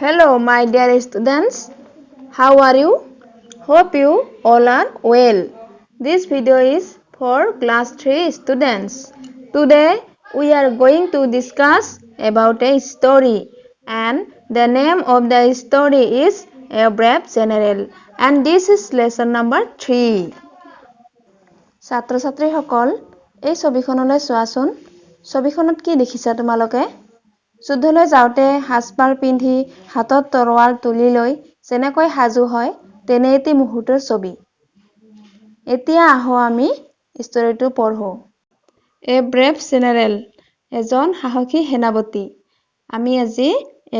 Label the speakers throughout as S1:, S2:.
S1: Hello, my dear students. How are you? Hope you all are well. This video is for class 3 students. Today, we are going to discuss about a story, and the name of the story is A Brave General, and this is lesson number 3. ছাত্ৰ-ছাত্ৰীসকল, এই ছবিখনলৈ চোৱাচোন। ছবিখনত কি দেখিছা তোমালোকে? যুদ্ধলৈ যাওঁতে সাজপাৰ পিন্ধি হাতত তৰোৱাল তুলি লৈ যেনেকৈ সাজু হয় তেনে এটি মুহূৰ্তৰ ছবি। এতিয়া আহো আমি ষ্টৰীটো পঢ়ো। এ ব্ৰেভ জেনেৰেল, এজন সাহসী সেনাপতি। আমি আজি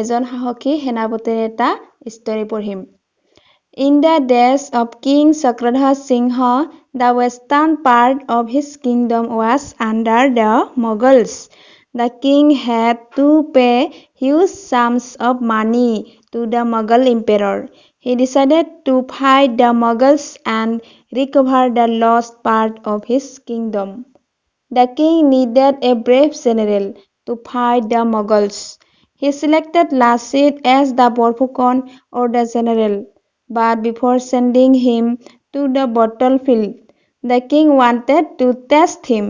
S1: এজন সাহসী সেনাপতিৰ এটা ষ্টৰী পঢ়িম। In the days of King Chakradhar Singha, the western part of his kingdom was under the Mughals. The king had to pay huge sums of money to the Mughal emperor. He decided to fight the Mughals and recover the lost part of his kingdom. The king needed a brave general to fight the Mughals. He selected Lasit as the Borphukon or the general. But before sending him to the battlefield, the king wanted to test him.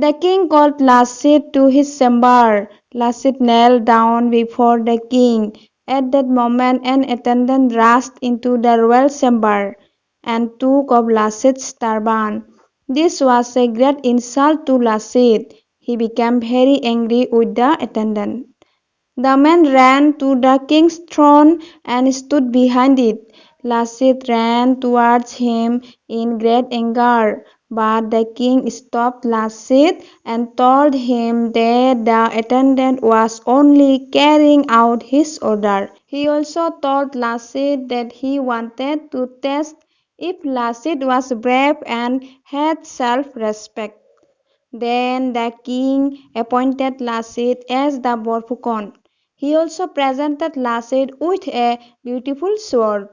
S1: The king called Lasit to his chamber. Lasit knelt down before the king. At that moment, an attendant rushed into the royal chamber and took off Lasit's turban. This was a great insult to Lasit. He became very angry with the attendant. The man ran to the king's throne and stood behind it. Lasit ran towards him in great anger, but the king stopped Lasit and told him that the attendant was only carrying out his order. He also told Lasit that he wanted to test if Lasit was brave and had self-respect. Then the king appointed Lasit as the Borphukon. He also presented Lasit with a beautiful sword.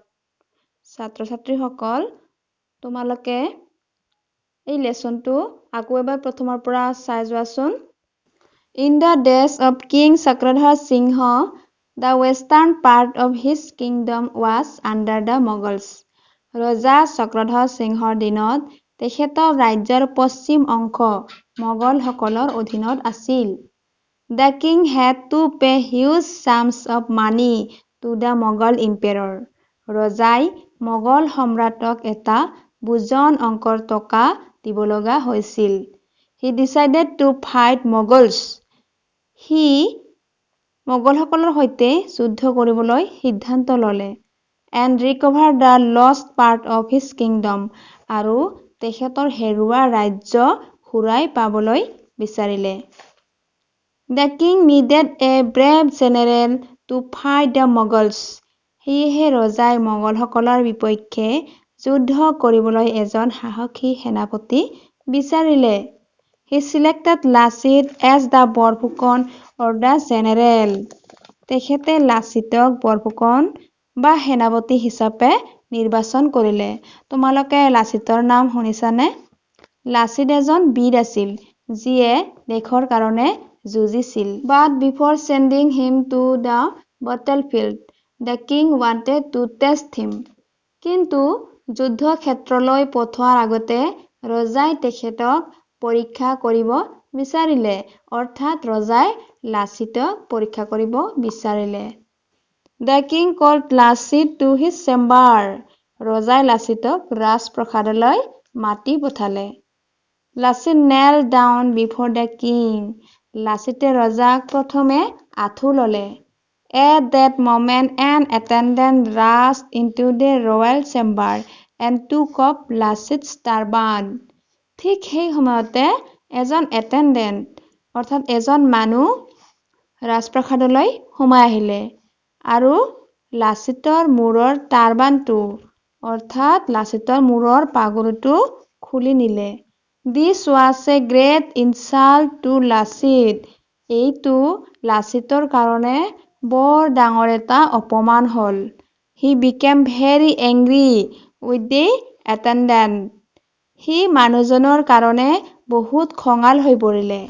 S1: ছাত্ৰ-ছাত্ৰীসকল, তোমালোকে এই লেসনটো আকৌ এবাৰ প্ৰথমৰ পৰা চাই যোৱাচোন। In the days of King Chakradhar Singha, the western part of his kingdom was under the Mughals. ৰজা চক্ৰধৰ সিংহৰ দিনত তেখেতৰ ৰাজ্যৰ পশ্চিম অংশ মোগলসকলৰ অধীনত আছিল। The king had to pay huge sums of money to the Mughal emperor. ৰজাই মোগল সম্ৰাটক এটা বুজন অংকৰ টকা দিব লগা হৈছিল। He decided to fight Mughals. He মোগলসকলৰ সৈতে যুদ্ধ কৰিবলৈ সিদ্ধান্ত ল'লে। And recover the lost part of his kingdom. আৰু তেখেতৰ হেৰুৱা ৰাজ্য ঘূৰাই পাবলৈ বিচাৰিলে। The king needed a brave general to fight the Mughals. সেয়েহে ৰজাই মোগলসকলৰ বিপক্ষে যুদ্ধ কৰিবলৈ এজন সাহসী সেনাপতি বিচাৰিলে। He selected Lasit as the Borphukon or the general. তেখেতে লাচিতক বৰফুকন বা সেনাপতি হিচাপে নিৰ্বাচন কৰিলে। তোমালোকে লাচিতৰ নাম শুনিছানে? লাচিত এজন বীৰ আছিল, যিয়ে দেশৰ কাৰণে যুঁজিছিল। But before sending him to the battlefield, the king wanted to test him. কিন্তু যুদ্ধ ক্ষেত্ৰলৈ পঠোৱাৰ আগতে ৰজাই তেখেতক পৰীক্ষা কৰিব বিচাৰিলে। অৰ্থাৎ ৰজাই লাচিতক পৰীক্ষা কৰিব বিচাৰিলে। The king called Lasit to his chamber. ৰজাই লাচিতক ৰাজপ্ৰসাদলৈ মাতি পঠালে। Lasit knelt down before the king. লাচিতে ৰজাক প্ৰথমে আঁঠু ল'লে। At that moment, an attendant rushed into the royal chamber and took off Lasit's turban. ঠিক সেই সময়তে এজন attendant, অৰ্থাৎ এজন মানুহ ৰাজপ্ৰসাদলৈ সোমাই আহিলে আৰু লাচিতৰ মূৰৰ টাৰবানটো, অৰ্থাৎ লাচিতৰ মূৰৰ পাগুৰিটো খুলি নিলে। This was a great insult to Lasit. এইটো লাচিতৰ কাৰণে বৰ ডাঙৰ এটা অপমান হ'ল। He became very angry with the attendant. সি মানুহজনৰ কাৰণে বহুত খঙাল হৈ পৰিলে।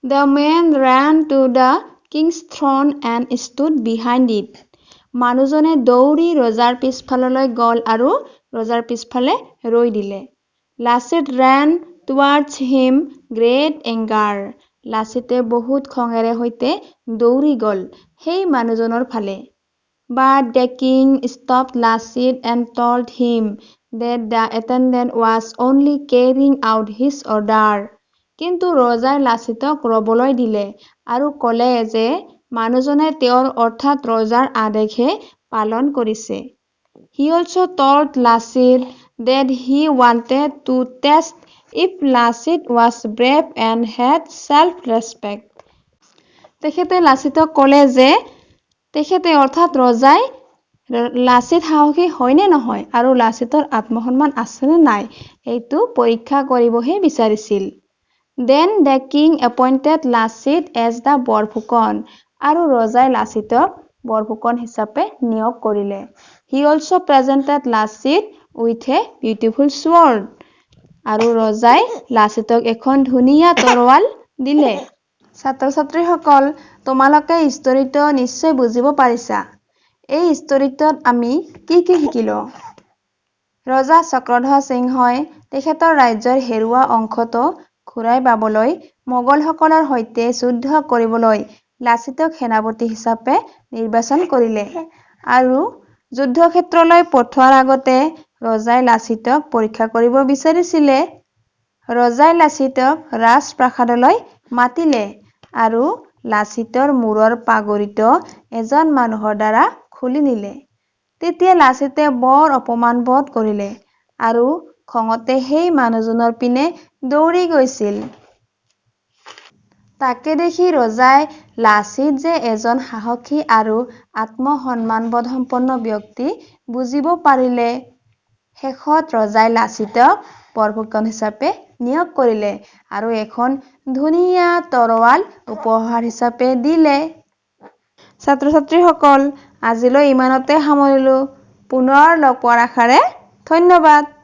S1: The man ran to the king's throne and stood behind it. মানুহজনে দৌৰি ৰজাৰ পিছফাললৈ গ'ল আৰু ৰজাৰ পিছফালে ৰৈ দিলে। Lachit ran towards him great anger. লাচিতে বহুত খঙেৰে সৈতে দৌৰি গ'ল সেই মানুহজনৰ ফালে। But the king stopped Lasit and told him that the attendant was only carrying out his order. কিন্তু ৰজাই লাচিতক ৰবলৈ দিলে আৰু ক'লে যে মানুহজনে তেওঁৰ অৰ্থাৎ ৰজাৰ আদেশহে পালন কৰিছে। He also told Lasit that he wanted to test if Lasit was brave and had self-respect. তেখেতে লাচিতক ক'লে যে তেখেতে অৰ্থাৎ ৰজাই লাচিত সাহসী হয়নে নহয় আৰু লাচিতৰ আত্মসন্মান আছেনে নাই এইটো পৰীক্ষা কৰিবহে বিচাৰিছিল। Then the king appointed Lasit as the Borphukan আৰু ৰজাই লাচিতক বৰফুকন হিচাপে নিয়োগ কৰিলে। He also presented Lasit with a beautiful sword. আৰু ৰজাই লাচিতক এখন ধুনীয়া তৰোৱাল দিলে। ছাত্ৰ-ছাত্ৰীসকল, তোমালোকে ষ্টৰীটো নিশ্চয় বুজিব পাৰিছা। এই ষ্টৰীটোত আমি কি শিকিলো? ৰজা চক্ৰধ্বজ সিংহই তেখেতৰ ৰাজ্যৰ হেৰুৱা অংশটো ঘূৰাই পাবলৈ মোগলসকলৰ সৈতে যুদ্ধ কৰিবলৈ লাচিতক সেনাপতি হিচাপে নিৰ্বাচন কৰিলে আৰু যুদ্ধক্ষেত্ৰলৈ পঠোৱাৰ আগতে ৰজাই লাচিতক পৰীক্ষা কৰিব বিচাৰিছিলে। ৰজাই লাচিতক ৰাজপ্ৰাসাদলৈ মাতিলে আৰু লাচিতৰ মূৰৰ পাগুৰিটো এজন মানুহৰ দ্বাৰা খুলি নিলে। তেতিয়া লাচিতে বৰ অপমান বোধ কৰিলে আৰু খঙতে সেই মানুহজনৰ পিনে দৌৰি গৈছিল। তাকে দেখি ৰজাই লাচিত যে এজন সাহসী আৰু আত্মসন্মানবোধসম্পন্ন ব্যক্তি বুজিব পাৰিলে। শেষত ৰজাই লাচিতক বৰফুকন হিচাপে নিয়োগ কৰিলে আৰু এখন ধুনীয়া তৰোৱাল উপহাৰ হিচাপে দিলে। ছাত্ৰ-ছাত্ৰীসকল, আজিলৈ ইমানতে সামৰিলো। পুনৰ লগ পোৱাৰ আশাৰে ধন্যবাদ।